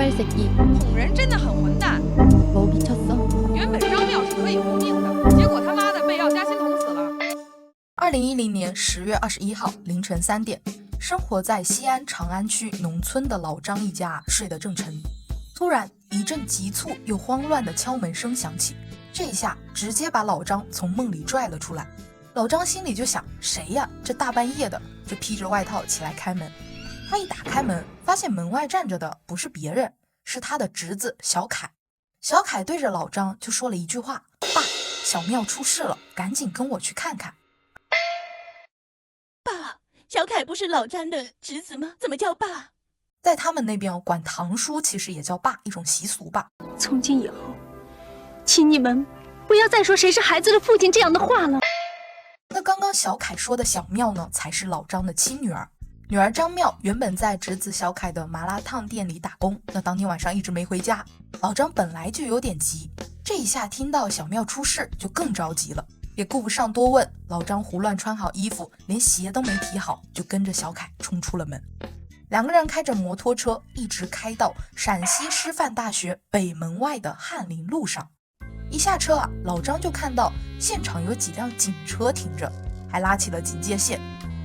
씨발새끼. 捅人真的很混蛋。 너 미쳤어? 原本张妙是可以活命的，结果他妈的被药家鑫捅死了。2010年10月21号凌晨3点，生活在西安长安区农村的老张一家睡得正沉，突然一阵急促又慌乱的敲门声响起，这一下直接把老张从梦里拽了出来。老张心里就想，谁呀？这大半夜的，就披着外套起来开门。他一打开门，发现门外站着的不是别人，是他的侄子小凯。小凯对着老张就说了一句话：爸，小庙出事了，赶紧跟我去看看。爸，小凯不是老张的侄子吗？怎么叫爸？在他们那边管堂叔其实也叫爸，一种习俗吧。从今以后，请你们不要再说谁是孩子的父亲这样的话了。那刚刚小凯说的小妙呢，才是老张的亲女儿。女儿张妙原本在侄子小凯的麻辣烫店里打工，那当天晚上一直没回家。老张本来就有点急，这一下听到小妙出事就更着急了，也顾不上多问。老张胡乱穿好衣服，连鞋都没提好，就跟着小凯冲出了门。两个人开着摩托车一直开到陕西师范大学北门外的翰林路上。一下车啊，老张就看到现场有几辆警车停着，还拉起了警戒线。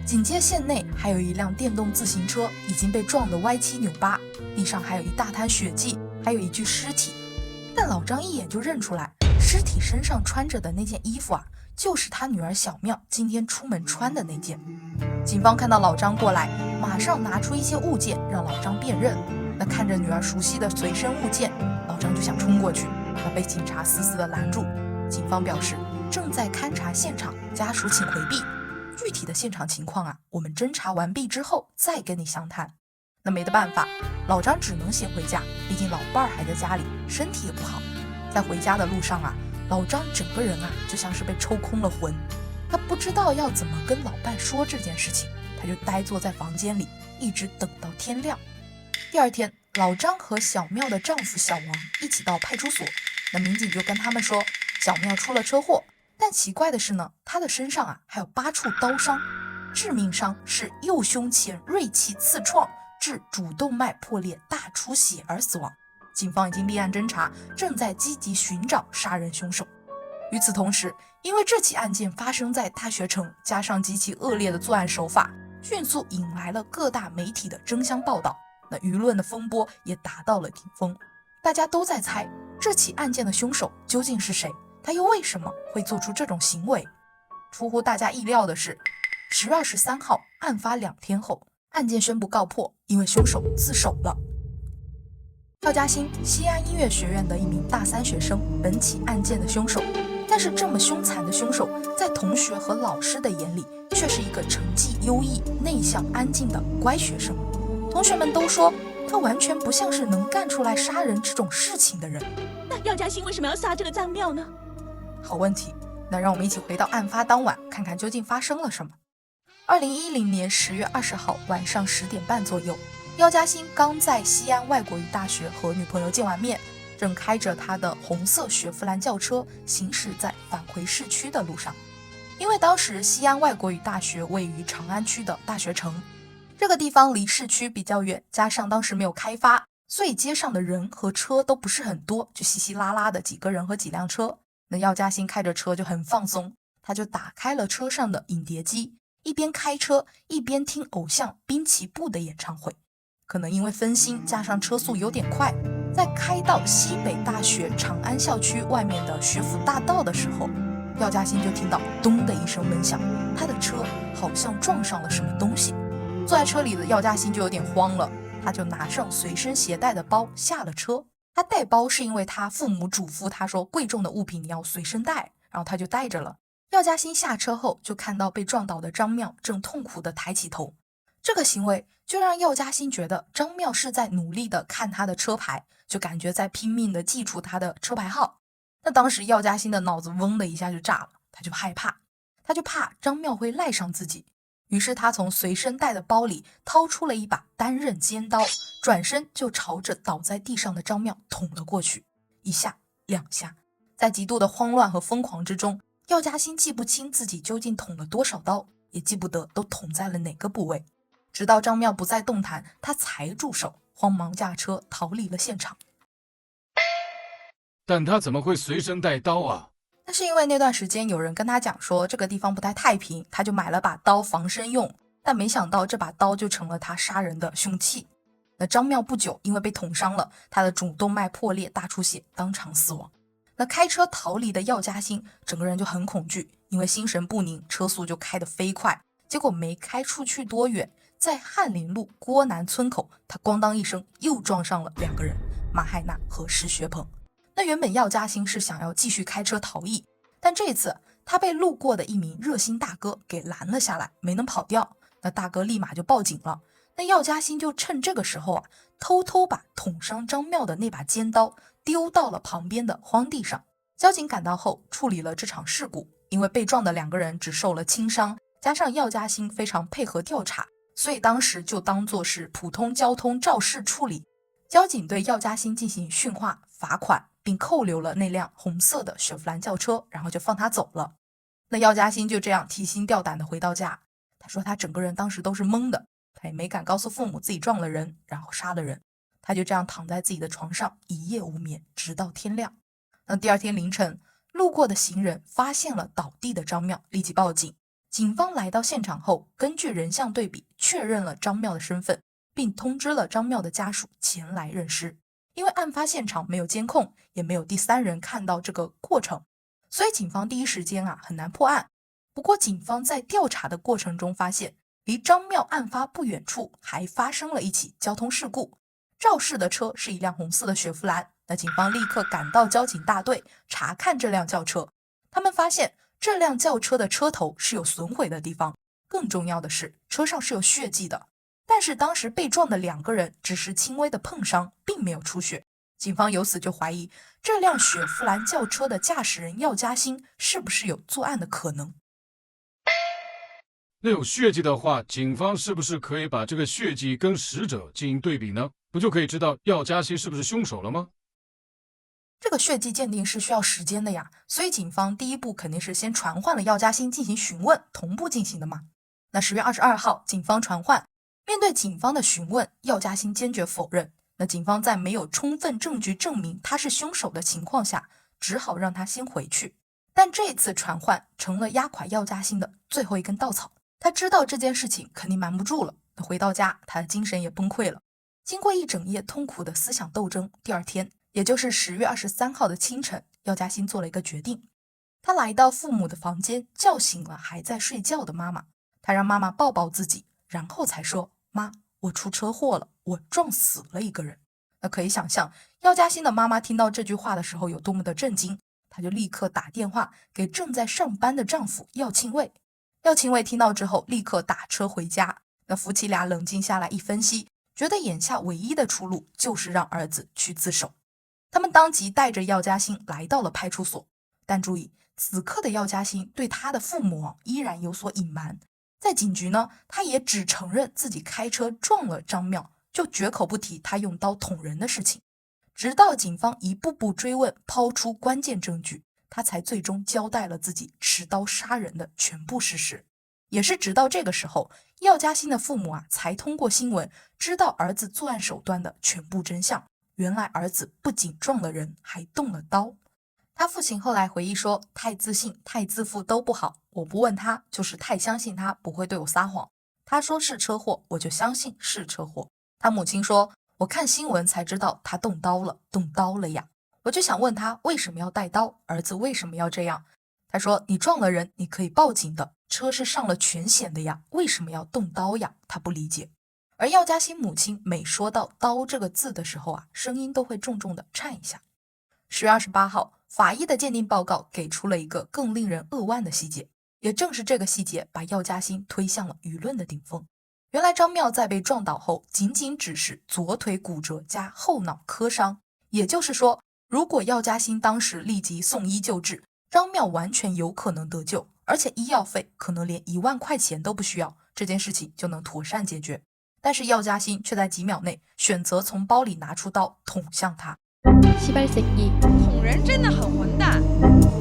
警戒线内还有一辆电动自行车已经被撞得歪七扭八，地上还有一大滩血迹，还有一具尸体。但老张一眼就认出来，尸体身上穿着的那件衣服啊，就是他女儿小妙今天出门穿的那件。警方看到老张过来，马上拿出一些物件让老张辨认。那看着女儿熟悉的随身物件，老张就想冲过去，那被警察死死地拦住。警方表示正在勘察现场，家属请回避。具体的现场情况啊，我们侦查完毕之后再跟你详谈。那没得办法，老张只能先回家，毕竟老伴儿还在家里，身体也不好。在回家的路上啊，老张整个人啊就像是被抽空了魂，他不知道要怎么跟老伴说这件事情，他就呆坐在房间里，一直等到天亮。第二天，老张和小妙的丈夫小王一起到派出所，那民警就跟他们说，小妙出了车祸。但奇怪的是呢，他的身上啊还有8处刀伤，致命伤是右胸前锐器刺创致主动脉破裂大出血而死亡。警方已经立案侦查，正在积极寻找杀人凶手。与此同时，因为这起案件发生在大学城，加上极其恶劣的作案手法，迅速引来了各大媒体的争相报道，那舆论的风波也达到了顶峰。大家都在猜这起案件的凶手究竟是谁，他又为什么会做出这种行为？出乎大家意料的是，10月23号案发2天后，案件宣布告破，因为凶手自首了。赵嘉欣，西安音乐学院的一名大3学生，本起案件的凶手。但是这么凶残的凶手，在同学和老师的眼里，却是一个成绩优异、内向、安静的乖学生。同学们都说，他完全不像是能干出来杀人这种事情的人。那药家鑫为什么要杀这个张妙呢？好问题，那让我们一起回到案发当晚，看看究竟发生了什么。2010年10月20号晚上10点半左右，药家鑫刚在西安外国语大学和女朋友见完面，正开着他的红色雪佛兰轿车行驶在返回市区的路上。因为当时西安外国语大学位于长安区的大学城，这个地方离市区比较远，加上当时没有开发，所以街上的人和车都不是很多，就稀稀拉拉的几个人和几辆车。那药家鑫开着车就很放松，他就打开了车上的影碟机，一边开车一边听偶像滨崎步的演唱会。可能因为分心，加上车速有点快，在开到西北大学长安校区外面的学府大道的时候，药家鑫就听到咚的一声闷响，他的车好像撞上了什么东西。坐在车里的药家鑫就有点慌了，他就拿上随身携带的包下了车。他带包是因为他父母嘱咐他说，贵重的物品你要随身带，然后他就带着了。药家鑫下车后就看到被撞倒的张妙正痛苦地抬起头，这个行为就让药家鑫觉得张妙是在努力地看他的车牌，就感觉在拼命地记住他的车牌号。那当时药家鑫的脑子嗡的一下就炸了，他就害怕，他就怕张妙会赖上自己。于是他从随身带的包里掏出了一把单刃尖刀，转身就朝着倒在地上的张妙捅了过去，一下2下。在极度的慌乱和疯狂之中，药家鑫记不清自己究竟捅了多少刀，也记不得都捅在了哪个部位。直到张妙不再动弹，他才住手，慌忙驾车逃离了现场。但他怎么会随身带刀啊？那是因为那段时间有人跟他讲说这个地方不太太平，他就买了把刀防身用，但没想到这把刀就成了他杀人的凶器。那张妙不久因为被捅伤了，他的主动脉破裂大出血，当场死亡。那开车逃离的药家鑫整个人就很恐惧，因为心神不宁，车速就开得飞快，结果没开出去多远，在翰林路郭南村口，他咣当一声又撞上了两个人，马海娜和石学鹏。那原本药家鑫是想要继续开车逃逸，但这次他被路过的一名热心大哥给拦了下来，没能跑掉。那大哥立马就报警了。那药家鑫就趁这个时候偷偷把捅伤张妙的那把尖刀丢到了旁边的荒地上。交警赶到后处理了这场事故，因为被撞的两个人只受了轻伤，加上药家鑫非常配合调查，所以当时就当作是普通交通肇事处理。交警对药家鑫进行训话、罚款，并扣留了那辆红色的雪佛兰轿车，然后就放他走了。那药家鑫就这样提心吊胆的回到家，他说他整个人当时都是懵的，他也没敢告诉父母自己撞了人，然后杀了人。他就这样躺在自己的床上一夜无眠，直到天亮。那第二天凌晨，路过的行人发现了倒地的张妙，立即报警。警方来到现场后，根据人像对比确认了张妙的身份，并通知了张妙的家属前来认尸。因为案发现场没有监控，也没有第三人看到这个过程，所以警方第一时间很难破案。不过警方在调查的过程中发现，离张妙案发不远处还发生了一起交通事故。肇事的车是一辆红色的雪佛兰，那警方立刻赶到交警大队查看这辆轿车。他们发现这辆轿车的车头是有损毁的地方，更重要的是车上是有血迹的。但是当时被撞的两个人只是轻微的碰伤，并没有出血。警方由此就怀疑这辆雪佛兰轿车的驾驶人药家鑫是不是有作案的可能。那有血迹的话，警方是不是可以把这个血迹跟死者进行对比呢？不就可以知道药家鑫是不是凶手了吗？这个血迹鉴定是需要时间的呀，所以警方第一步肯定是先传唤了药家鑫进行询问，同步进行的嘛。那10月22号，警方传唤，面对警方的询问，药家鑫坚决否认。那警方在没有充分证据证明他是凶手的情况下，只好让他先回去。但这次传唤成了压垮药家鑫的最后一根稻草。他知道这件事情肯定瞒不住了，回到家他的精神也崩溃了。经过一整夜痛苦的思想斗争，第二天，也就是10月23号的清晨，药家鑫做了一个决定。他来到父母的房间，叫醒了还在睡觉的妈妈，他让妈妈抱抱自己，然后才说：妈，我出车祸了，我撞死了一个人。那可以想象药家鑫的妈妈听到这句话的时候有多么的震惊，她就立刻打电话给正在上班的丈夫药庆卫。药庆卫听到之后立刻打车回家。那夫妻俩冷静下来一分析，觉得眼下唯一的出路就是让儿子去自首。他们当即带着药家鑫来到了派出所，但注意，此刻的药家鑫对他的父母依然有所隐瞒。在警局呢，他也只承认自己开车撞了张妙，就绝口不提他用刀捅人的事情。直到警方一步步追问，抛出关键证据，他才最终交代了自己持刀杀人的全部事实。也是直到这个时候，药家鑫的父母才通过新闻知道儿子作案手段的全部真相。原来儿子不仅撞了人，还动了刀。他父亲后来回忆说，太自信太自负都不好，我不问他，就是太相信他不会对我撒谎，他说是车祸，我就相信是车祸。他母亲说，我看新闻才知道他动刀了呀，我就想问他为什么要带刀，儿子为什么要这样。他说，你撞了人你可以报警的，车是上了全险的呀，为什么要动刀呀？他不理解。而药家鑫母亲每说到刀这个字的时候声音都会重重的颤一下。10月28号，法医的鉴定报告给出了一个更令人扼腕的细节，也正是这个细节把药家鑫推向了舆论的顶峰。原来张妙在被撞倒后仅仅只是左腿骨折加后脑磕伤，也就是说，如果药家鑫当时立即送医救治，张妙完全有可能得救，而且医药费可能连1万块钱都不需要，这件事情就能妥善解决。但是药家鑫却在几秒内选择从包里拿出刀捅向他。시발새끼 捅人真的很混蛋。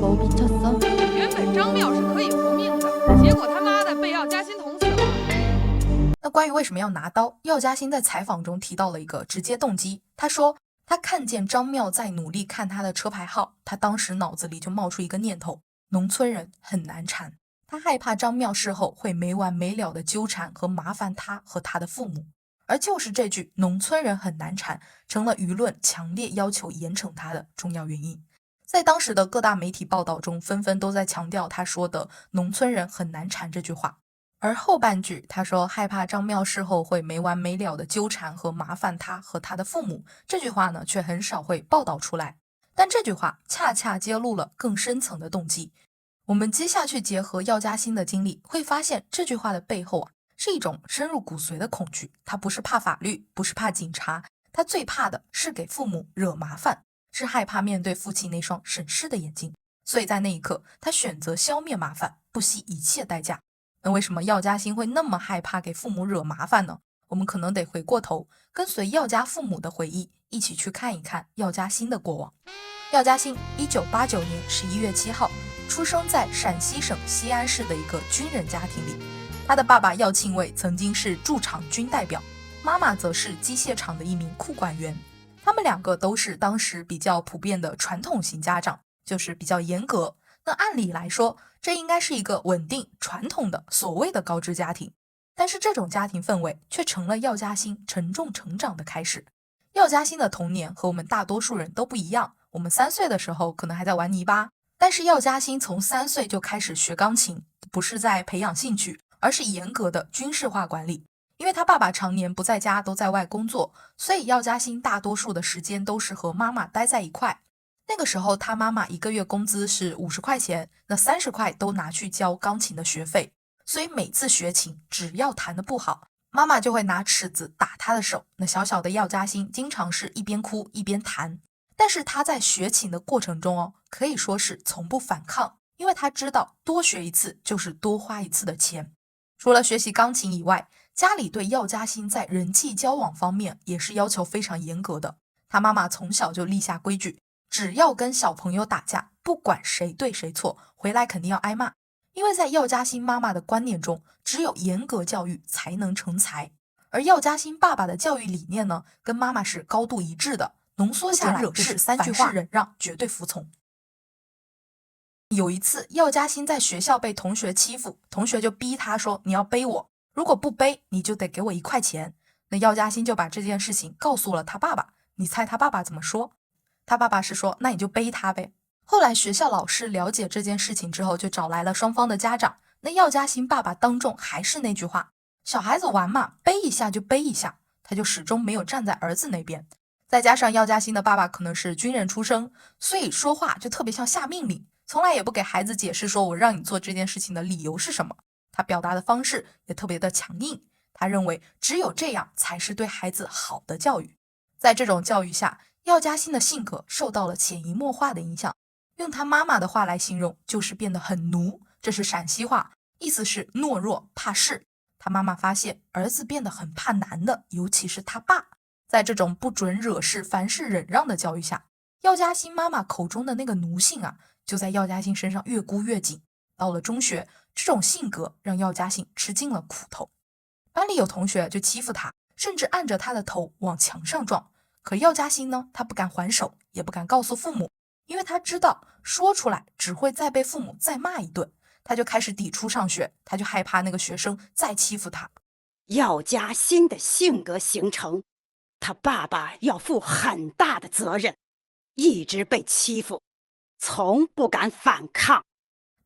너 미쳤어? 原本张妙是可以活命的，结果他妈的被药家鑫捅死了。那关于为什么要拿刀，药家鑫在采访中提到了一个直接动机。他说他看见张妙在努力看他的车牌号，他当时脑子里就冒出一个念头，农村人很难缠。他害怕张妙事后会没完没了的纠缠和麻烦他和他的父母。而就是这句农村人很难缠成了舆论强烈要求严惩他的重要原因。在当时的各大媒体报道中，纷纷都在强调他说的农村人很难缠这句话。而后半句他说害怕张妙事后会没完没了的纠缠和麻烦他和他的父母，这句话呢却很少会报道出来。但这句话恰恰揭露了更深层的动机。我们接下去结合药家鑫的经历，会发现这句话的背后是一种深入骨髓的恐惧。他不是怕法律，不是怕警察，他最怕的是给父母惹麻烦，是害怕面对父亲那双审视的眼睛。所以在那一刻，他选择消灭麻烦，不惜一切代价。那为什么药家鑫会那么害怕给父母惹麻烦呢？我们可能得回过头，跟随药家父母的回忆，一起去看一看药家鑫的过往。药家鑫1989年11月7号出生在陕西省西安市的一个军人家庭里。他的爸爸药庆卫曾经是驻场军代表，妈妈则是机械厂的一名库管员。他们两个都是当时比较普遍的传统型家长，就是比较严格。那按理来说，这应该是一个稳定传统的所谓的高知家庭，但是这种家庭氛围却成了药家鑫沉重成长的开始。药家鑫的童年和我们大多数人都不一样，我们3岁的时候可能还在玩泥巴，但是药家鑫从3岁就开始学钢琴，不是在培养兴趣，而是严格的军事化管理。因为他爸爸常年不在家，都在外工作，所以药家鑫大多数的时间都是和妈妈待在一块。那个时候他妈妈1个月工资是50块钱，那30块都拿去交钢琴的学费，所以每次学琴只要弹得不好，妈妈就会拿尺子打他的手。那小小的药家鑫经常是一边哭一边弹，但是他在学琴的过程中可以说是从不反抗，因为他知道多学一次就是多花一次的钱。除了学习钢琴以外，家里对药家鑫在人际交往方面也是要求非常严格的。他妈妈从小就立下规矩，只要跟小朋友打架，不管谁对谁错，回来肯定要挨骂。因为在药家鑫妈妈的观念中，只有严格教育才能成才。而药家鑫爸爸的教育理念呢，跟妈妈是高度一致的，浓缩下来就是3句话：凡事忍让，绝对服从。有一次，药家鑫在学校被同学欺负，同学就逼他说：“你要背我，如果不背，你就得给我1块钱。”那药家鑫就把这件事情告诉了他爸爸。你猜他爸爸怎么说？他爸爸是说：“那你就背他呗。”后来学校老师了解这件事情之后，就找来了双方的家长。那药家鑫爸爸当众还是那句话：“小孩子玩嘛，背一下就背一下。”他就始终没有站在儿子那边。再加上药家鑫的爸爸可能是军人出身，所以说话就特别像下命令，从来也不给孩子解释说我让你做这件事情的理由是什么。他表达的方式也特别的强硬，他认为只有这样才是对孩子好的教育。在这种教育下，药家鑫的性格受到了潜移默化的影响。用他妈妈的话来形容，就是变得很奴，这是陕西话，意思是懦弱怕事。他妈妈发现儿子变得很怕男的，尤其是他爸。在这种不准惹事凡事忍让的教育下，药家鑫妈妈口中的那个奴性就在药家鑫身上越箍越紧。到了中学，这种性格让药家鑫吃尽了苦头。班里有同学就欺负他，甚至按着他的头往墙上撞。可药家鑫呢，他不敢还手，也不敢告诉父母，因为他知道说出来只会再被父母再骂一顿。他就开始抵触上学，他就害怕那个学生再欺负他。药家鑫的性格形成，他爸爸要负很大的责任，一直被欺负，从不敢反抗。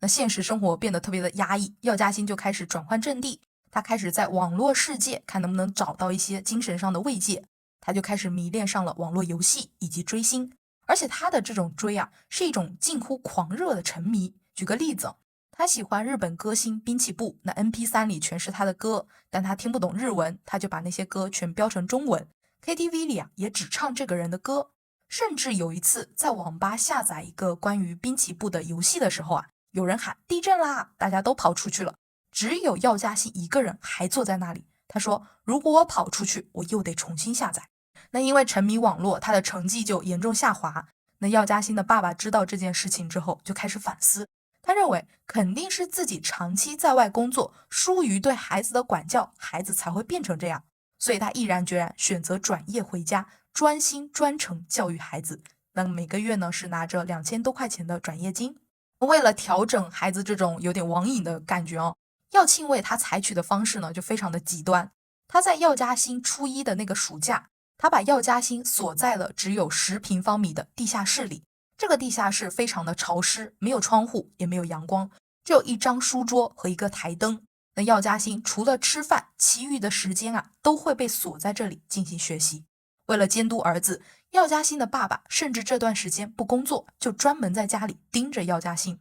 那现实生活变得特别的压抑，药家鑫就开始转换阵地，他开始在网络世界看能不能找到一些精神上的慰藉。他就开始迷恋上了网络游戏以及追星，而且他的这种追是一种近乎狂热的沉迷。举个例子，他喜欢日本歌星滨崎步，那 MP3 里全是他的歌，但他听不懂日文，他就把那些歌全标成中文， KTV 里也只唱这个人的歌。甚至有一次在网吧下载一个关于滨崎步的游戏的时候有人喊地震啦，大家都跑出去了，只有药家鑫一个人还坐在那里。他说如果我跑出去，我又得重新下载。那因为沉迷网络，他的成绩就严重下滑。那药家鑫的爸爸知道这件事情之后，就开始反思，他认为肯定是自己长期在外工作，疏于对孩子的管教，孩子才会变成这样。所以他毅然决然选择转业回家，专心专程教育孩子。那每个月呢是拿着2000多块钱的转业金。为了调整孩子这种有点网瘾的感觉耀庆卫他采取的方式呢就非常的极端。他在耀嘉欣初一的那个暑假，他把耀嘉欣锁在了只有10平方米的地下室里。这个地下室非常的潮湿，没有窗户，也没有阳光，只有一张书桌和一个台灯。那耀嘉欣除了吃饭，其余的时间都会被锁在这里进行学习。为了监督儿子，耀嘉欣的爸爸甚至这段时间不工作，就专门在家里盯着耀嘉欣。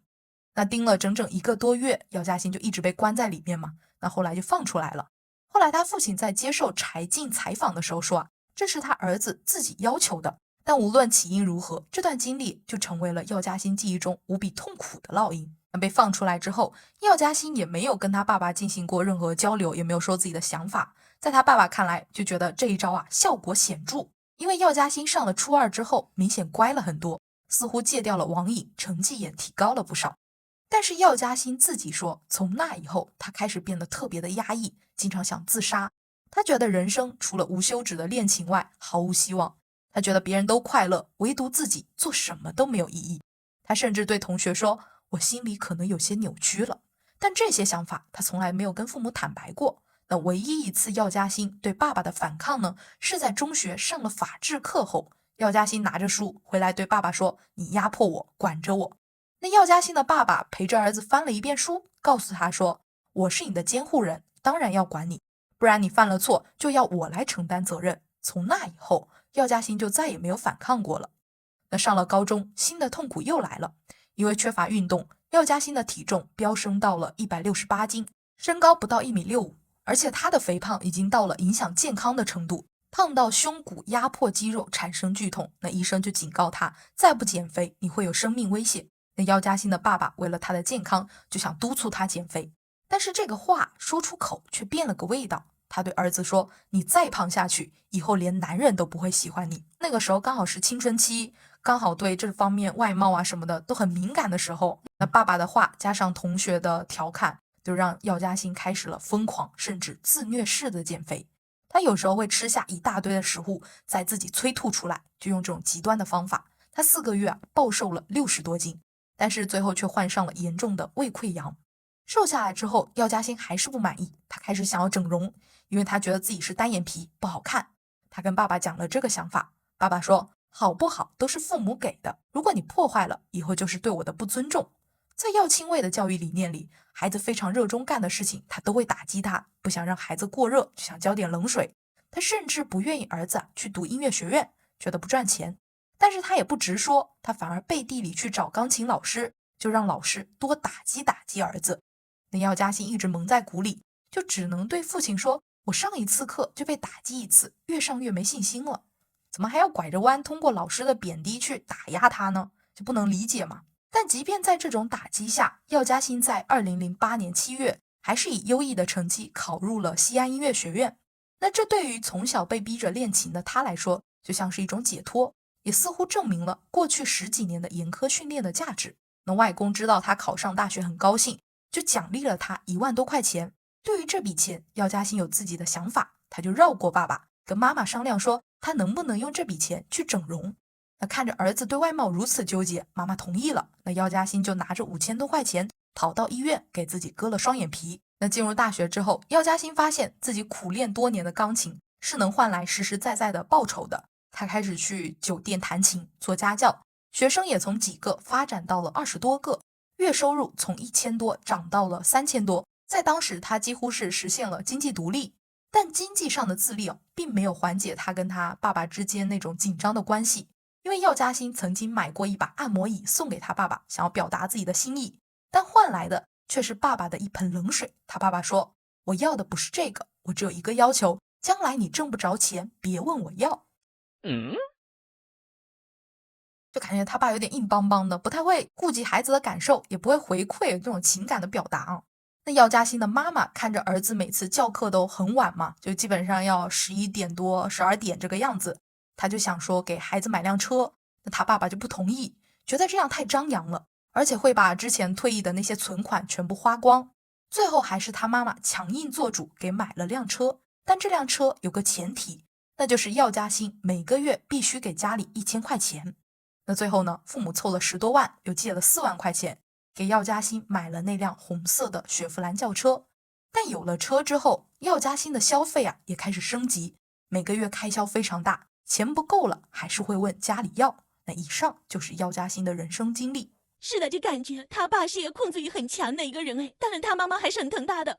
那盯了整整1个多月，耀嘉欣就一直被关在里面嘛。那后来就放出来了。后来他父亲在接受柴静采访的时候说这是他儿子自己要求的。但无论起因如何，这段经历就成为了耀嘉欣记忆中无比痛苦的烙印。被放出来之后，耀嘉欣也没有跟他爸爸进行过任何交流，也没有说自己的想法。在他爸爸看来，就觉得这一招效果显著。因为耀嘉欣上了初2之后，明显乖了很多，似乎戒掉了网瘾，成绩也提高了不少。但是耀嘉欣自己说，从那以后，他开始变得特别的压抑，经常想自杀。他觉得人生除了无休止的恋情外，毫无希望。他觉得别人都快乐，唯独自己做什么都没有意义。他甚至对同学说，我心里可能有些扭曲了。但这些想法他从来没有跟父母坦白过。那唯一一次耀嘉欣对爸爸的反抗呢，是在中学上了法制课后，耀嘉欣拿着书回来对爸爸说，你压迫我，管着我。那耀嘉欣的爸爸陪着儿子翻了一遍书，告诉他说，我是你的监护人，当然要管你，不然你犯了错就要我来承担责任。从那以后，耀嘉欣就再也没有反抗过了。那上了高中，新的痛苦又来了。因为缺乏运动，耀嘉欣的体重飙升到了168斤，身高不到1.65米，而且他的肥胖已经到了影响健康的程度，胖到胸骨压迫肌肉产生剧痛。那医生就警告他，再不减肥你会有生命危险。那耀嘉欣的爸爸为了他的健康，就想督促他减肥，但是这个话说出口却变了个味道。他对儿子说，你再胖下去，以后连男人都不会喜欢你。那个时候刚好是青春期，刚好对这方面外貌什么的都很敏感的时候。那爸爸的话加上同学的调侃，就让耀嘉欣开始了疯狂甚至自虐式的减肥。他有时候会吃下一大堆的食物，再自己催吐出来，就用这种极端的方法。他4个月暴瘦了60多斤，但是最后却患上了严重的胃溃疡。瘦下来之后，耀嘉欣还是不满意，他开始想要整容，因为他觉得自己是单眼皮不好看。他跟爸爸讲了这个想法，爸爸说，好不好都是父母给的，如果你破坏了，以后就是对我的不尊重。在耀庆卫的教育理念里，孩子非常热衷干的事情，他都会打击他，不想让孩子过热，就想浇点冷水。他甚至不愿意儿子去读音乐学院，觉得不赚钱。但是他也不直说，他反而背地里去找钢琴老师，就让老师多打击儿子。那耀嘉欣一直蒙在鼓里，就只能对父亲说，我上一次课就被打击一次，越上越没信心了，怎么还要拐着弯通过老师的贬低去打压他呢？就不能理解吗？但即便在这种打击下，耀嘉欣在2008年7月还是以优异的成绩考入了西安音乐学院。那这对于从小被逼着练琴的他来说，就像是一种解脱，也似乎证明了过去10几年的严苛训练的价值。那外公知道他考上大学很高兴，就奖励了他1万多块钱。对于这笔钱，耀嘉欣有自己的想法，他就绕过爸爸，跟妈妈商量说，他能不能用这笔钱去整容。那看着儿子对外貌如此纠结，妈妈同意了。那耀嘉欣就拿着5000多块钱跑到医院给自己割了双眼皮。那进入大学之后，耀嘉欣发现自己苦练多年的钢琴是能换来实实在在的报酬的。他开始去酒店弹琴，做家教，学生也从几个发展到了20多个，月收入从1000多涨到了3000多。在当时他几乎是实现了经济独立。但经济上的自立并没有缓解他跟他爸爸之间那种紧张的关系。因为耀嘉欣曾经买过一把按摩椅送给他爸爸，想要表达自己的心意，但换来的却是爸爸的一盆冷水。他爸爸说，我要的不是这个，我只有一个要求，将来你挣不着钱，别问我要。就感觉他爸有点硬邦邦的，不太会顾及孩子的感受，也不会回馈这种情感的表达。那耀嘉欣的妈妈看着儿子每次教课都很晚嘛，就基本上要11点多12点这个样子，他就想说给孩子买辆车。那他爸爸就不同意，觉得这样太张扬了。而且会把之前退役的那些存款全部花光。最后还是他妈妈强硬做主给买了辆车，但这辆车有个前提，那就是药家鑫每个月必须给家里1000块钱。那最后呢，父母凑了10多万，又借了4万块钱，给药家鑫买了那辆红色的雪佛兰轿车。但有了车之后，药家鑫的消费也开始升级，每个月开销非常大，钱不够了还是会问家里要。那以上就是药家鑫的人生经历。是的，就感觉他爸是一个控制欲很强的一个人但是他妈妈还是很疼他的。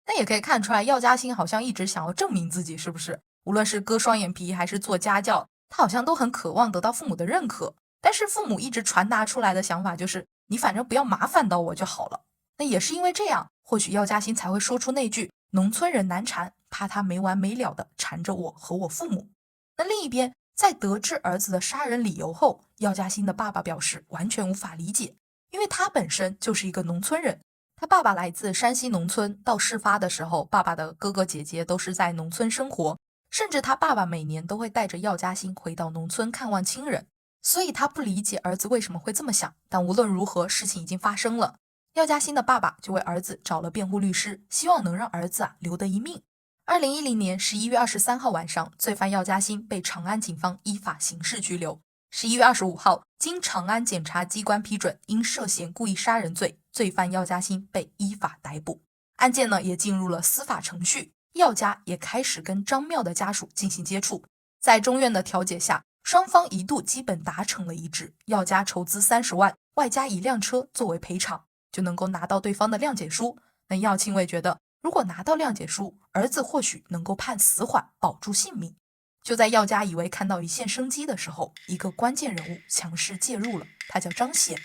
那也可以看出来，药家鑫好像一直想要证明自己，是不是？无论是割双眼皮还是做家教，他好像都很渴望得到父母的认可。但是父母一直传达出来的想法就是，你反正不要麻烦到我就好了。那也是因为这样，或许药家鑫才会说出那句农村人难缠，怕他没完没了的缠着我和我父母。那另一边，在得知儿子的杀人理由后，药家鑫的爸爸表示完全无法理解，因为他本身就是一个农村人。他爸爸来自山西农村，到事发的时候，爸爸的哥哥姐姐都是在农村生活，甚至他爸爸每年都会带着药家鑫回到农村看望亲人，所以他不理解儿子为什么会这么想。但无论如何，事情已经发生了，药家鑫的爸爸就为儿子找了辩护律师，希望能让儿子留得一命。2010年11月23号晚上，罪犯药家鑫被长安警方依法刑事拘留。11月25号，经长安检察机关批准，因涉嫌故意杀人罪，罪犯药家鑫被依法逮捕。案件呢也进入了司法程序，药家也开始跟张妙的家属进行接触。在中院的调解下，双方一度基本达成了一致，药家筹资30万，外加1辆车作为赔偿，就能够拿到对方的谅解书。那药亲卫觉得，如果拿到谅解书，儿子或许能够判死缓，保住性命。就在药家以为看到一线生机的时候，一个关键人物强势介入了，他叫张显。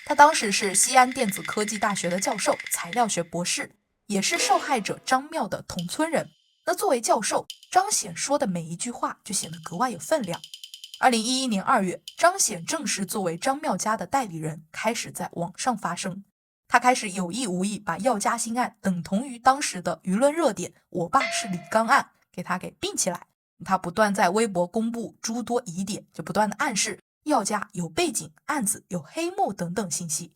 他当时是西安电子科技大学的教授，材料学博士，也是受害者张妙的同村人。那作为教授，张显说的每一句话就显得格外有分量。2011年2月，张显正式作为张妙家的代理人，开始在网上发声。他开始有意无意把药家鑫案等同于当时的舆论热点我爸是李刚案，给他给并起来。他不断在微博公布诸多疑点，就不断的暗示药家有背景，案子有黑幕等等信息。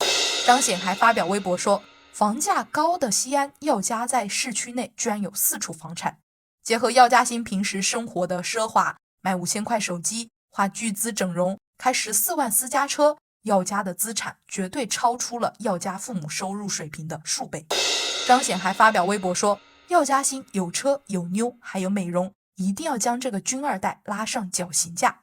张显还发表微博说，房价高的西安，药家在市区内居然有4处房产。结合药家鑫平时生活的奢华，买5000块手机，花巨资整容，开14万私家车，药家的资产绝对超出了药家父母收入水平的数倍。张显还发表微博说，药家鑫有车有妞还有美容，一定要将这个军二代拉上绞刑架。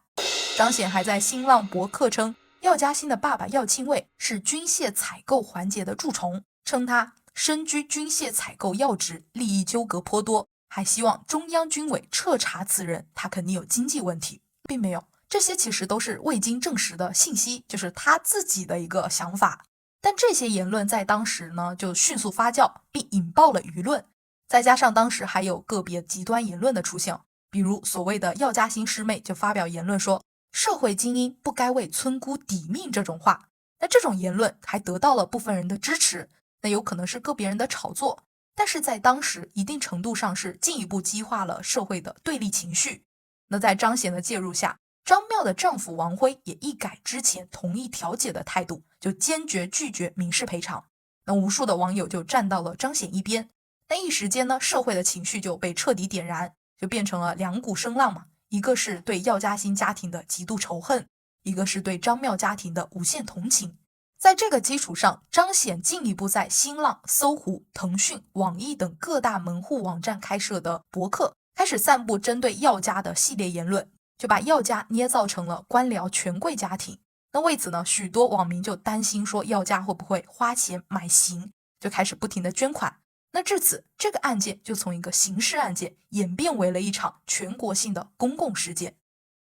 张显还在新浪博客称，药家鑫的爸爸药亲卫是军械采购环节的蛀虫，称他身居军械采购要职，利益纠葛颇多，还希望中央军委彻查此人，他肯定有经济问题。并没有，这些其实都是未经证实的信息，就是他自己的一个想法。但这些言论在当时呢就迅速发酵，并引爆了舆论。再加上当时还有个别极端言论的出现，比如所谓的药家鑫师妹就发表言论说，社会精英不该为村姑抵命这种话。那这种言论还得到了部分人的支持，那有可能是个别人的炒作，但是在当时一定程度上是进一步激化了社会的对立情绪。那在张显的介入下，张妙的丈夫王辉也一改之前同意调解的态度，就坚决拒绝民事赔偿。那无数的网友就站到了张显一边。那一时间呢，社会的情绪就被彻底点燃，就变成了两股声浪嘛。一个是对药家鑫家庭的极度仇恨，一个是对张妙家庭的无限同情。在这个基础上，张显进一步在新浪、搜狐、腾讯、网易等各大门户网站开设的博客，开始散布针对药家的系列言论，就把药家捏造成了官僚权贵家庭。那为此呢，许多网民就担心说药家会不会花钱买刑，就开始不停的捐款。那至此，这个案件就从一个刑事案件演变为了一场全国性的公共事件。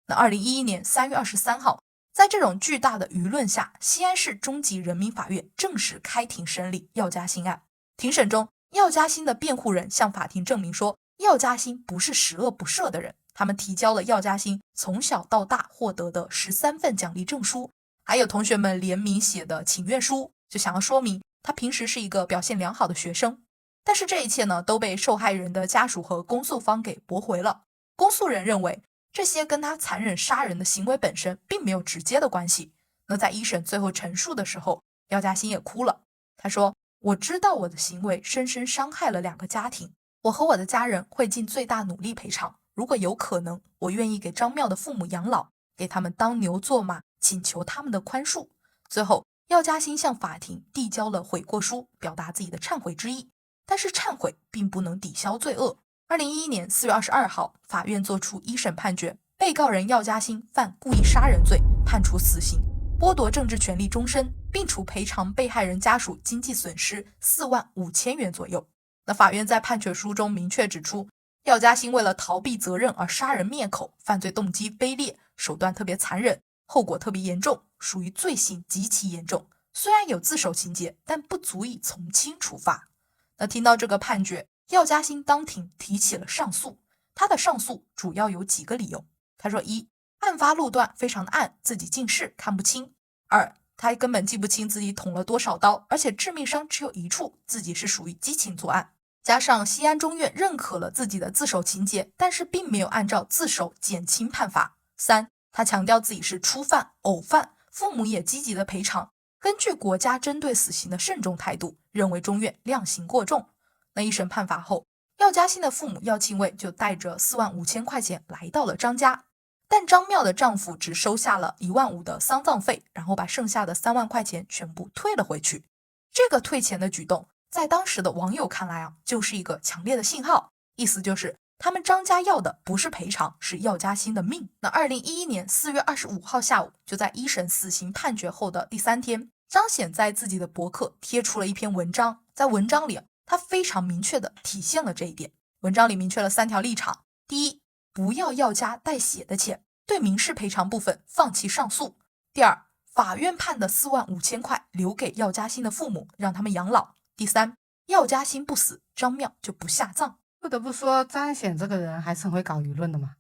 那2011年3月23号，在这种巨大的舆论下，西安市中级人民法院正式开庭审理药家鑫案。庭审中，药家鑫的辩护人向法庭证明说，药家鑫不是十恶不赦的人。他们提交了药家鑫从小到大获得的13份奖励证书，还有同学们联名写的请愿书，就想要说明他平时是一个表现良好的学生。但是这一切呢，都被受害人的家属和公诉方给驳回了。公诉人认为，这些跟他残忍杀人的行为本身并没有直接的关系。那在一审最后陈述的时候，药家鑫也哭了，他说：“我知道我的行为深深伤害了2个家庭，我和我的家人会尽最大努力赔偿。如果有可能，我愿意给张妙的父母养老，给他们当牛做马，请求他们的宽恕。”最后，药家鑫向法庭递交了悔过书，表达自己的忏悔之意。但是忏悔并不能抵消罪恶。2011年4月22号，法院作出一审判决，被告人药家鑫犯故意杀人罪，判处死刑，剥夺政治权利终身，并处赔偿被害人家属经济损失4万5千元左右。那法院在判决书中明确指出，药家鑫为了逃避责任而杀人灭口，犯罪动机卑劣，手段特别残忍，后果特别严重，属于罪行极其严重。虽然有自首情节，但不足以从轻处罚。那听到这个判决，药家鑫当庭提起了上诉。他的上诉主要有几个理由。他说：一，案发路段非常的暗，自己近视看不清。2，他根本记不清自己捅了多少刀，而且致命伤只有1处，自己是属于激情作案。加上西安中院认可了自己的自首情节，但是并没有按照自首减轻判罚。3，他强调自己是初犯、偶犯，父母也积极的赔偿。根据国家针对死刑的慎重态度，认为中院量刑过重。那一审判罚后，药家鑫的父母药庆卫就带着4万5千块钱来到了张家，但张妙的丈夫只收下了1万5的丧葬费，然后把剩下的3万块钱全部退了回去。这个退钱的举动，在当时的网友看来就是一个强烈的信号，意思就是他们张家要的不是赔偿，是药家鑫的命。那2011年4月25号下午，就在一审死刑判决后的第3天，张显在自己的博客贴出了一篇文章，在文章里他非常明确地体现了这一点。文章里明确了3条立场：第一，不要药家带血的钱，对民事赔偿部分放弃上诉；第二，法院判的4万5千块留给药家鑫的父母，让他们养老；第三，药家鑫不死，张妙就不下葬。不得不说，张显这个人还是很会搞舆论的嘛。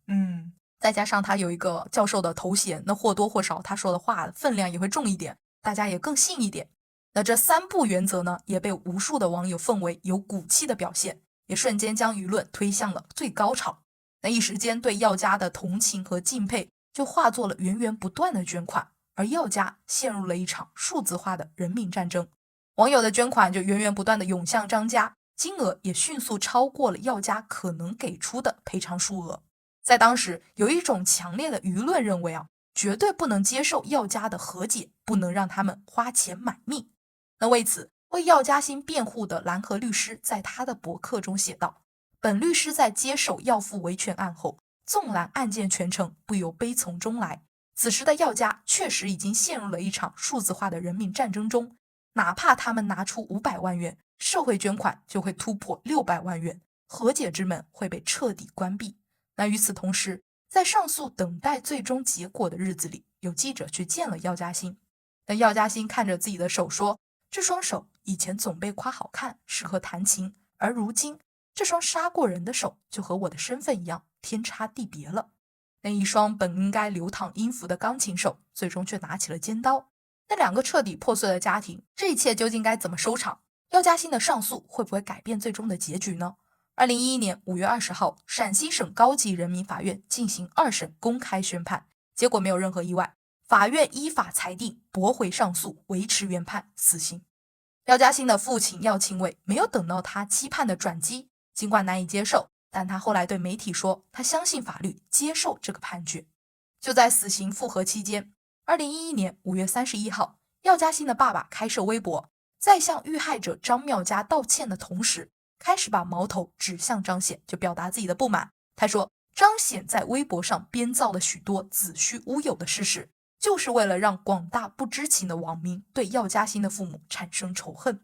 再加上他有一个教授的头衔，那或多或少他说的话分量也会重一点，大家也更信一点。那这3不原则呢，也被无数的网友奉为有骨气的表现，也瞬间将舆论推向了最高潮。那一时间对药家的同情和敬佩就化作了源源不断的捐款，而药家陷入了一场数字化的人民战争。网友的捐款就源源不断的涌向张家，金额也迅速超过了药家可能给出的赔偿数额。在当时，有一种强烈的舆论认为绝对不能接受药家的和解，不能让他们花钱买命。那为此，为药家鑫辩护的蓝河律师在他的博客中写道：本律师在接手药父维权案后，纵览案件全程，不由悲从中来。此时的药家确实已经陷入了一场数字化的人民战争中，哪怕他们拿出500万元，社会捐款就会突破600万元，和解之门会被彻底关闭。那与此同时，在上诉等待最终结果的日子里，有记者去见了药家鑫。那药家鑫看着自己的手说，这双手以前总被夸好看，适合弹琴，而如今这双杀过人的手就和我的身份一样天差地别了。那一双本应该流淌音符的钢琴手，最终却拿起了尖刀。那2个彻底破碎的家庭，这一切究竟该怎么收场？药家鑫的上诉会不会改变最终的结局呢？2011年5月20号，陕西省高级人民法院进行2审公开宣判，结果没有任何意外，法院依法裁定驳回上诉，维持原判，死刑。药家鑫的父亲药庆卫没有等到他期盼的转机，尽管难以接受，但他后来对媒体说，他相信法律，接受这个判决。就在死刑复核期间，2011年5月31号，药家鑫的爸爸开设微博，在向遇害者张妙家道歉的同时，开始把矛头指向张显，就表达自己的不满。他说，张显在微博上编造了许多子虚乌有的事实，就是为了让广大不知情的网民对药家鑫的父母产生仇恨。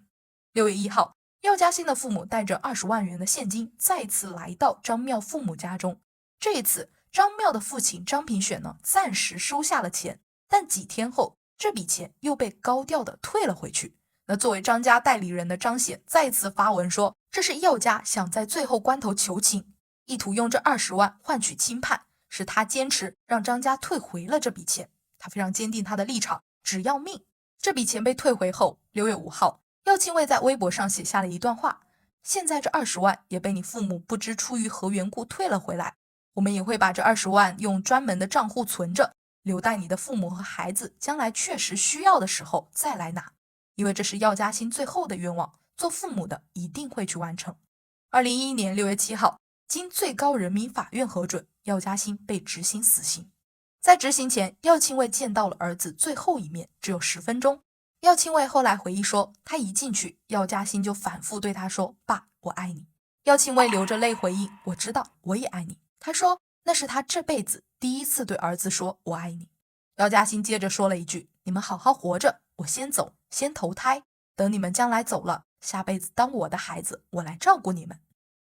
6月1号，药家鑫的父母带着20万元的现金再次来到张妙父母家中。这一次，张妙的父亲张平选暂时收下了钱，但几天后，这笔钱又被高调的退了回去。那作为张家代理人的张显再次发文说，这是药家想在最后关头求情，意图用这20万换取轻判，是他坚持让张家退回了这笔钱。他非常坚定他的立场，只要命。这笔钱被退回后，6月5号，药庆卫在微博上写下了一段话：现在这20万也被你父母不知出于何缘故退了回来，我们也会把这20万用专门的账户存着，留待你的父母和孩子将来确实需要的时候再来拿。因为这是药家鑫最后的愿望，做父母的一定会去完成。2011年6月7号，经最高人民法院核准，药家鑫被执行死刑。在执行前，药庆卫见到了儿子最后一面，只有10分钟。药庆卫后来回忆说，他一进去，药家鑫就反复对他说：“爸，我爱你。”药庆卫流着泪回应：“我知道，我也爱你。”他说那是他这辈子第一次对儿子说“我爱你”。药家鑫接着说了一句：“你们好好活着，我先走，先投胎，等你们将来走了，下辈子当我的孩子，我来照顾你们。”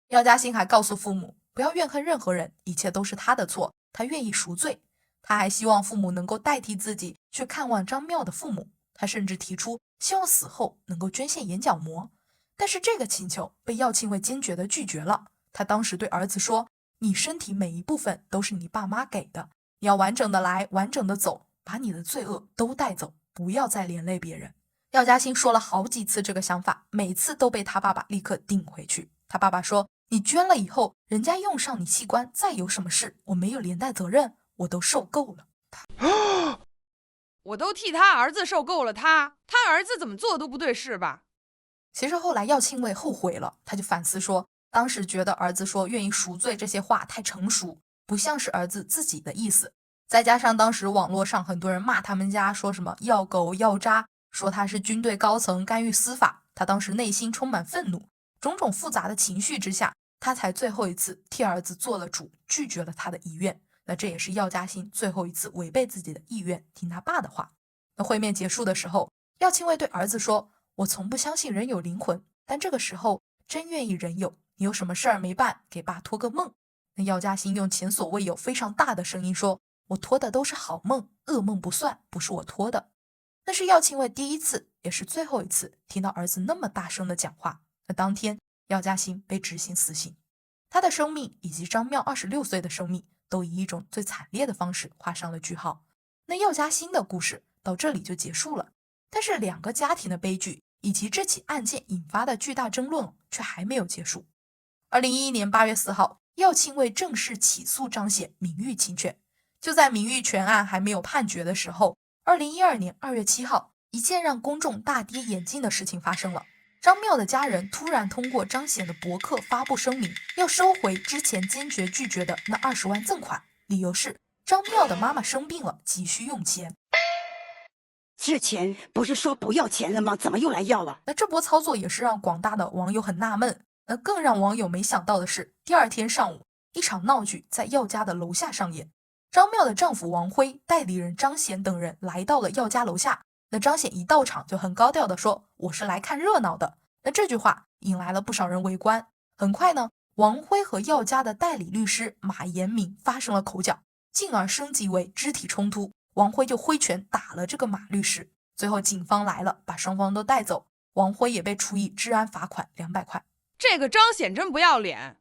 药家鑫还告诉父母，不要怨恨任何人，一切都是他的错，他愿意赎罪。他还希望父母能够代替自己去看望张妙的父母，他甚至提出希望死后能够捐献眼角膜。但是这个请求被药庆卫坚决地拒绝了。他当时对儿子说：“你身体每一部分都是你爸妈给的，你要完整的来，完整的走，把你的罪恶都带走，不要再连累别人。”药家鑫说了好几次这个想法，每次都被他爸爸立刻顶回去。他爸爸说：“你捐了以后，人家用上你器官，再有什么事，我没有连带责任，我都受够了。”我都替他儿子受够了他儿子怎么做都不对是吧？其实后来药庆卫后悔了，他就反思说，当时觉得儿子说愿意赎罪这些话太成熟，不像是儿子自己的意思。再加上当时网络上很多人骂他们家，说什么药狗药渣，说他是军队高层干预司法，他当时内心充满愤怒，种种复杂的情绪之下，他才最后一次替儿子做了主，拒绝了他的遗愿。那这也是药家鑫最后一次违背自己的意愿，听他爸的话。那会面结束的时候，药庆卫对儿子说：“我从不相信人有灵魂，但这个时候真愿意人有。你有什么事儿没办，给爸托个梦。”那药家鑫用前所未有非常大的声音说：“我托的都是好梦，噩梦不算，不是我托的。”那是药庆卫第一次，也是最后一次听到儿子那么大声的讲话。那当天，药家鑫被执行死刑，他的生命以及张妙26岁的生命都以一种最惨烈的方式画上了句号。那药家鑫的故事到这里就结束了。但是两个家庭的悲剧以及这起案件引发的巨大争论却还没有结束。2011年8月4号，药庆卫正式起诉张显名誉侵权。就在名誉权案还没有判决的时候，2012年2月7号，一件让公众大跌眼镜的事情发生了。张妙的家人突然通过张显的博客发布声明，要收回之前坚决拒绝的那20万赠款，理由是张妙的妈妈生病了，急需用钱。之前不是说不要钱了吗？怎么又来要了？那这波操作也是让广大的网友很纳闷。那更让网友没想到的是，第二天上午，一场闹剧在药家的楼下上演。张妙的丈夫王辉、代理人张显等人来到了药家楼下。那张显一到场就很高调的说：“我是来看热闹的。”那这句话引来了不少人围观。很快呢，王辉和药家的代理律师马延明发生了口角，进而升级为肢体冲突。王辉就挥拳打了这个马律师，最后警方来了，把双方都带走。王辉也被处以治安罚款200块。这个张显真不要脸，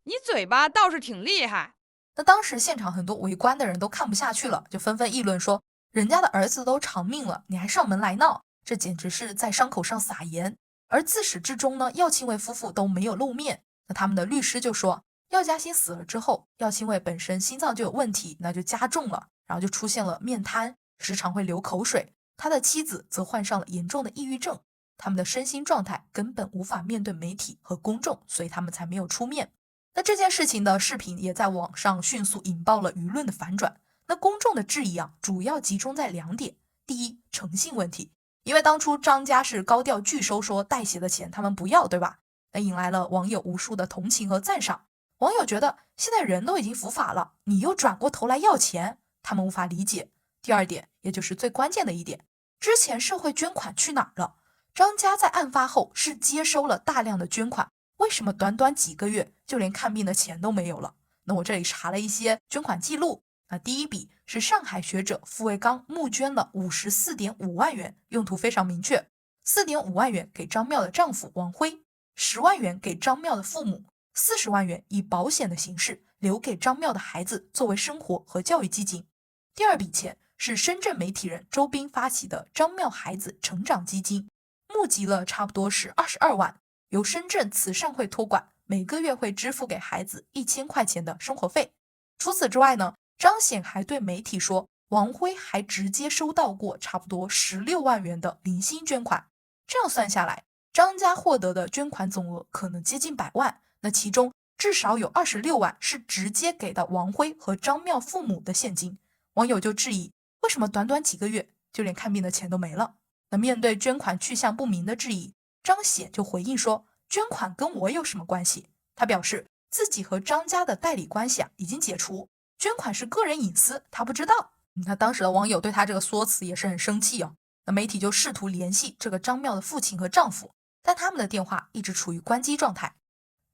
你嘴巴倒是挺厉害。那当时现场很多围观的人都看不下去了，就纷纷议论说，人家的儿子都偿命了，你还上门来闹，这简直是在伤口上撒盐。而自始至终呢，药庆卫夫妇都没有露面。那他们的律师就说，药家鑫死了之后，药庆卫本身心脏就有问题，那就加重了，然后就出现了面瘫，时常会流口水。他的妻子则患上了严重的抑郁症，他们的身心状态根本无法面对媒体和公众，所以他们才没有出面。那这件事情的视频也在网上迅速引爆了舆论的反转。那公众的质疑主要集中在2点。第一，诚信问题，因为当初张家是高调拒收，说代写的钱他们不要，对吧？那引来了网友无数的同情和赞赏。网友觉得现在人都已经伏法了，你又转过头来要钱，他们无法理解。第二点，也就是最关键的一点，之前社会捐款去哪儿了？张家在案发后是接收了大量的捐款，为什么短短几个月就连看病的钱都没有了？那我这里查了一些捐款记录，那第一笔是上海学者傅卫刚募捐了54.5万元，用途非常明确，4.5万元给张妙的丈夫王辉，10万元给张妙的父母，40万元以保险的形式留给张妙的孩子作为生活和教育基金。第二笔钱是深圳媒体人周斌发起的张妙孩子成长基金，募集了差不多是22万，由深圳慈善会托管，每个月会支付给孩子1000块钱的生活费。除此之外呢，张显还对媒体说，王辉还直接收到过差不多16万元的零星捐款。这样算下来，张家获得的捐款总额可能接近100万，那其中至少有26万是直接给到王辉和张妙父母的现金。网友就质疑，为什么短短几个月就连看病的钱都没了？那面对捐款去向不明的质疑，张显就回应说，捐款跟我有什么关系？他表示自己和张家的代理关系已经解除，捐款是个人隐私，他不知道。那当时的网友对他这个说辞也是很生气哦。那媒体就试图联系这个张妙的父亲和丈夫，但他们的电话一直处于关机状态。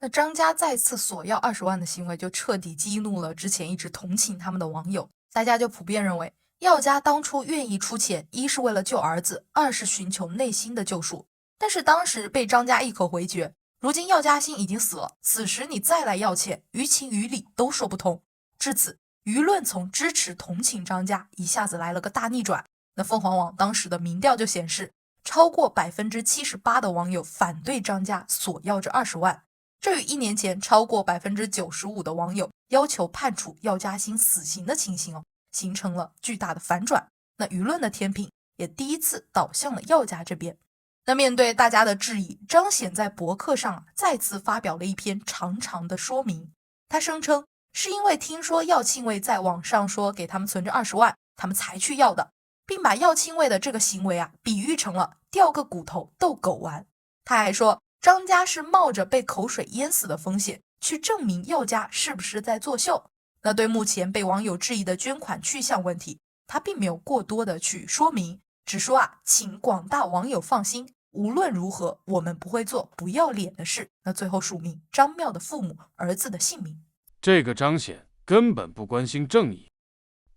那张家再次索要20万的行为就彻底激怒了之前一直同情他们的网友，大家就普遍认为药家当初愿意出钱，一是为了救儿子，二是寻求内心的救赎。但是当时被张家一口回绝，如今药家鑫已经死了，此时你再来要钱，于情于理都说不通。至此，舆论从支持同情张家一下子来了个大逆转。那凤凰网当时的民调就显示，超过78%的网友反对张家索要这20万，这与1年前超过95%的网友要求判处药家鑫死刑的情形形成了巨大的反转。那舆论的天平也第一次倒向了药家这边。那面对大家的质疑，张显在博客上再次发表了一篇长长的说明。他声称是因为听说药庆卫在网上说给他们存着20万，他们才去要的，并把药庆卫的这个行为比喻成了掉个骨头逗狗玩。他还说张家是冒着被口水淹死的风险去证明药家是不是在作秀。那对目前被网友质疑的捐款去向问题，他并没有过多的去说明，只说请广大网友放心，无论如何我们不会做不要脸的事。那最后署名张妙的父母儿子的姓名。这个张显根本不关心正义，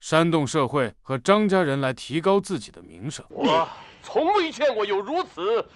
煽动社会和张家人来提高自己的名声。我从未见过有如此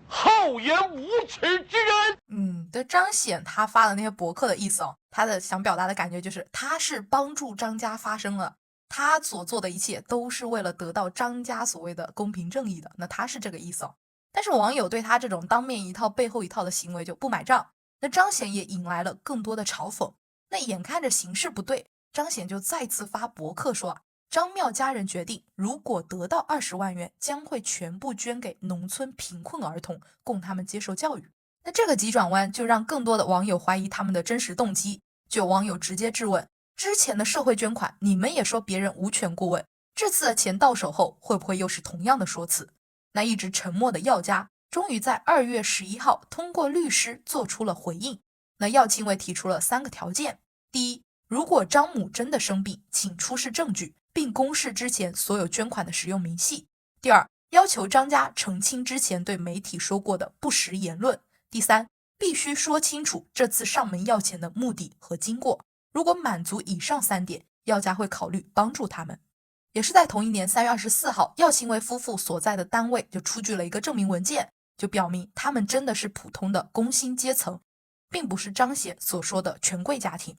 厚颜无耻之人。对张显他发的那些博客的意思他的想表达的感觉就是他是帮助张家发声了，他所做的一切都是为了得到张家所谓的公平正义的，那他是这个意思但是网友对他这种当面一套背后一套的行为就不买账，那张显也引来了更多的嘲讽。那眼看着形势不对，张显就再次发博客说张妙家人决定，如果得到20万元，将会全部捐给农村贫困儿童，供他们接受教育。那这个急转弯就让更多的网友怀疑他们的真实动机，就有网友直接质问，之前的社会捐款你们也说别人无权过问，这次的钱到手后会不会又是同样的说辞？那一直沉默的药家终于在2月11号通过律师做出了回应。那药庆卫提出了3个条件：第一，如果张母真的生病，请出示证据，并公示之前所有捐款的使用明细；第二，要求张家澄清之前对媒体说过的不实言论；第三，必须说清楚这次上门要钱的目的和经过。如果满足以上3点，药家会考虑帮助他们。也是在同一年3月24号，药庆卫夫妇所在的单位就出具了一个证明文件，就表明他们真的是普通的工薪阶层，并不是张显所说的权贵家庭。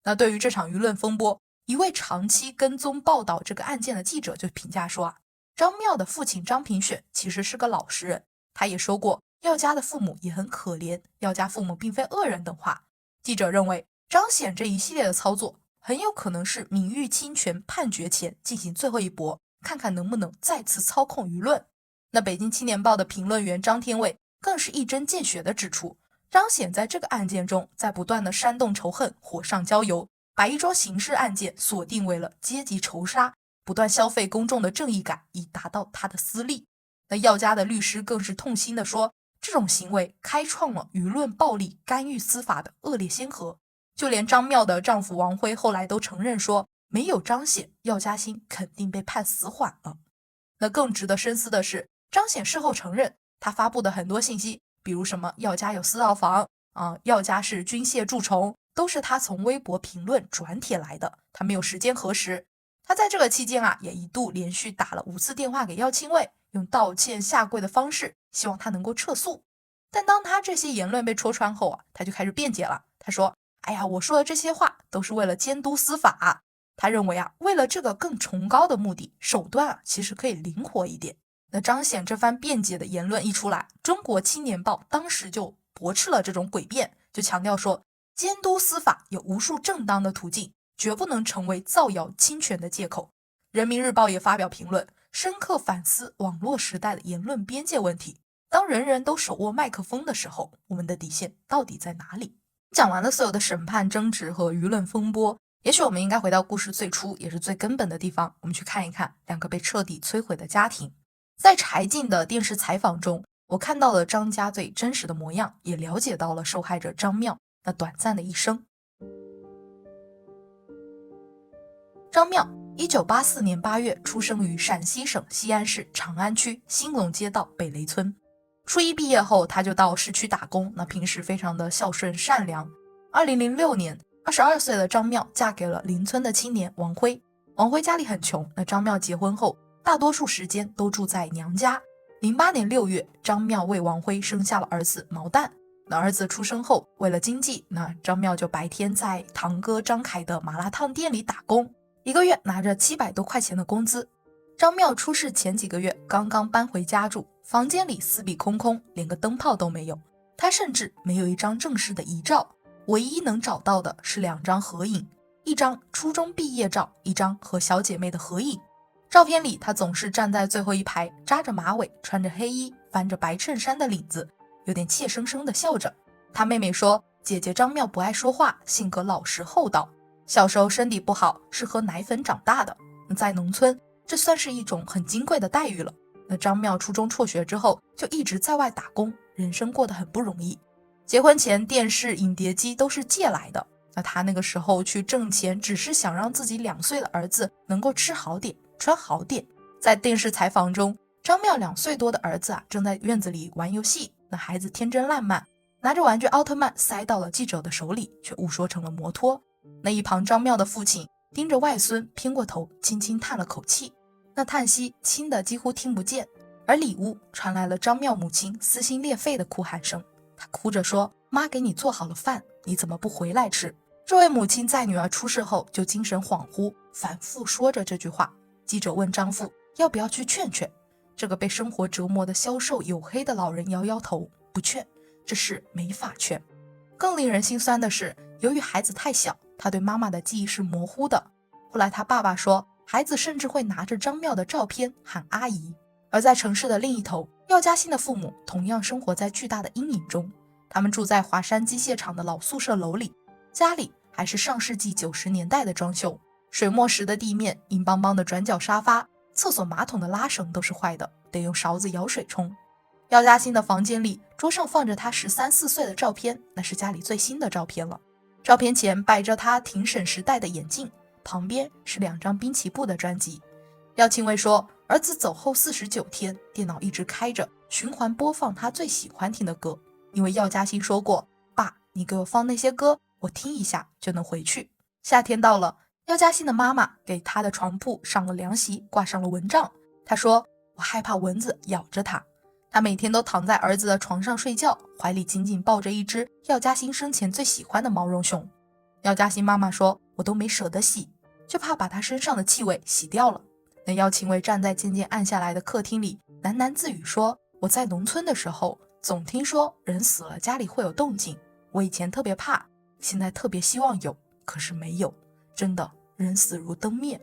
那对于这场舆论风波，一位长期跟踪报道这个案件的记者就评价说张妙的父亲张平选其实是个老实人，他也说过药家的父母也很可怜，药家父母并非恶人等话。记者认为张显这一系列的操作很有可能是名誉侵权判决前进行最后一搏，看看能不能再次操控舆论。那北京青年报的评论员张天卫更是一针见血地指出，张显在这个案件中在不断的煽动仇恨，火上浇油，把一桩刑事案件锁定为了阶级仇杀，不断消费公众的正义感，以达到他的私利。那药家的律师更是痛心地说，这种行为开创了舆论暴力干预司法的恶劣先河。就连张妙的丈夫王辉后来都承认说，没有张显，药家鑫肯定被判死缓了。那更值得深思的是，张显事后承认，他发布的很多信息，比如什么药家有4套房药家是军械蛀虫，都是他从微博评论转帖来的，他没有时间核实。他在这个期间也一度连续打了5次电话给药庆卫，用道歉下跪的方式希望他能够撤诉。但当他这些言论被戳穿后他就开始辩解了。他说我说的这些话都是为了监督司法。他认为为了这个更崇高的目的，手段其实可以灵活一点。那张显这番辩解的言论一出来，中国青年报当时就驳斥了这种诡辩，就强调说，监督司法有无数正当的途径，绝不能成为造谣侵权的借口。人民日报也发表评论，深刻反思网络时代的言论边界问题。当人人都手握麦克风的时候，我们的底线到底在哪里？讲完了所有的审判争执和舆论风波，也许我们应该回到故事最初也是最根本的地方，我们去看一看两个被彻底摧毁的家庭。在柴静的电视采访中，我看到了张家最真实的模样，也了解到了受害者张妙那短暂的一生。张妙1984年8月出生于陕西省西安市长安区兴隆街道北雷村。初一毕业后，他就到市区打工，那平时非常的孝顺善良。2006年，22岁的张妙嫁给了邻村的青年王辉。王辉家里很穷，那张妙结婚后，大多数时间都住在娘家。08年6月，张妙为王辉生下了儿子毛蛋。那儿子出生后，为了经济，那张妙就白天在堂哥张凯的麻辣烫店里打工，一个月拿着700多块钱的工资。张妙出事前几个月刚刚搬回家住，房间里四壁空空，连个灯泡都没有。他甚至没有一张正式的遗照，唯一能找到的是2张合影，一张初中毕业照，一张和小姐妹的合影。照片里他总是站在最后一排，扎着马尾，穿着黑衣，翻着白衬衫的领子，有点怯生生地笑着。他妹妹说，姐姐张妙不爱说话，性格老实厚道，小时候身体不好，是喝奶粉长大的。在农村，这算是一种很金贵的待遇了。那张妙初中辍学之后，就一直在外打工，人生过得很不容易。结婚前，电视、影碟机都是借来的。那他那个时候去挣钱，只是想让自己2岁的儿子能够吃好点，穿好点。在电视采访中，张妙2岁多的儿子正在院子里玩游戏。那孩子天真烂漫，拿着玩具奥特曼塞到了记者的手里，却误说成了摩托。那一旁张妙的父亲盯着外孙，偏过头轻轻叹了口气，那叹息轻的几乎听不见。而里屋传来了张妙母亲撕心裂肺的哭喊声，她哭着说，妈给你做好了饭，你怎么不回来吃？这位母亲在女儿出事后就精神恍惚，反复说着这句话。记者问张父要不要去劝劝，这个被生活折磨的消瘦黝黑的老人摇摇头，不劝，这事没法劝。更令人心酸的是，由于孩子太小，他对妈妈的记忆是模糊的。后来他爸爸说，孩子甚至会拿着张妙的照片喊阿姨。而在城市的另一头，药家鑫的父母同样生活在巨大的阴影中。他们住在华山机械厂的老宿舍楼里，家里还是上世纪90年代的装修，水墨石的地面，硬邦邦的转角沙发，厕所马桶的拉绳都是坏的，得用勺子舀水冲。药家鑫的房间里，桌上放着他13、14岁的照片，那是家里最新的照片了。照片前摆着他庭审时戴的眼镜，旁边是2张滨崎步的专辑。药庆卫说，儿子走后49天，电脑一直开着，循环播放他最喜欢听的歌。因为药家鑫说过，爸，你给我放那些歌，我听一下就能回去。夏天到了，药家鑫的妈妈给他的床铺上了凉席，挂上了蚊帐。他说，我害怕蚊子咬着他。他每天都躺在儿子的床上睡觉，怀里紧紧抱着一只药家鑫生前最喜欢的毛绒熊。药家鑫妈妈说，我都没舍得洗，就怕把他身上的气味洗掉了。那药庆卫站在渐渐暗下来的客厅里，喃喃自语说，我在农村的时候总听说人死了家里会有动静，我以前特别怕，现在特别希望有，可是没有，真的人死如灯灭。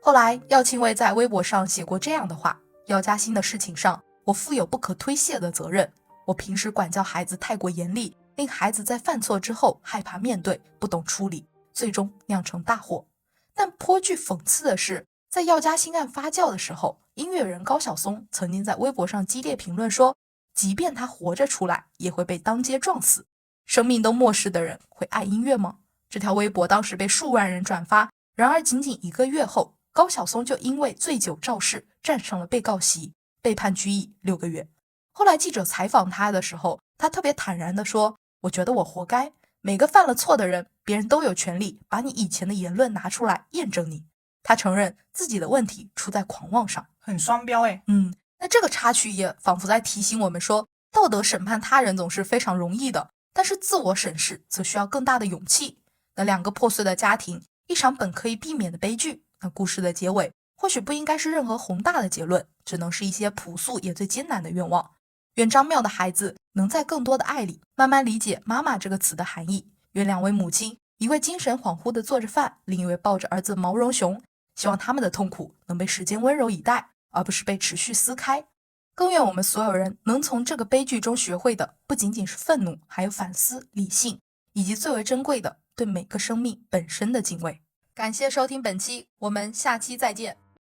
后来药庆卫在微博上写过这样的话，药家鑫的事情上，我负有不可推卸的责任，我平时管教孩子太过严厉，令孩子在犯错之后害怕面对，不懂处理，最终酿成大祸。但颇具讽刺的是，在药家鑫案发酵的时候，音乐人高晓松曾经在微博上激烈评论说，即便他活着出来，也会被当街撞死。生命都漠视的人会爱音乐吗？这条微博当时被数万人转发，然而仅仅1个月后，高晓松就因为醉酒肇事站上了被告席，被判拘役6个月。后来记者采访他的时候，他特别坦然地说，我觉得我活该，每个犯了错的人，别人都有权利把你以前的言论拿出来验证你。他承认自己的问题出在狂妄上，很双标诶。那这个插曲也仿佛在提醒我们说，道德审判他人总是非常容易的，但是自我审视则需要更大的勇气。那2个破碎的家庭，一场本可以避免的悲剧，那故事的结尾或许不应该是任何宏大的结论，只能是一些朴素也最艰难的愿望。愿张妙的孩子能在更多的爱里慢慢理解妈妈这个词的含义。愿2位母亲，一位精神恍惚的做着饭，另一位抱着儿子毛绒熊，希望他们的痛苦能被时间温柔以待，而不是被持续撕开。更愿我们所有人能从这个悲剧中学会的，不仅仅是愤怒，还有反思、理性，以及最为珍贵的对每个生命本身的敬畏。感谢收听本期，我们下期再见。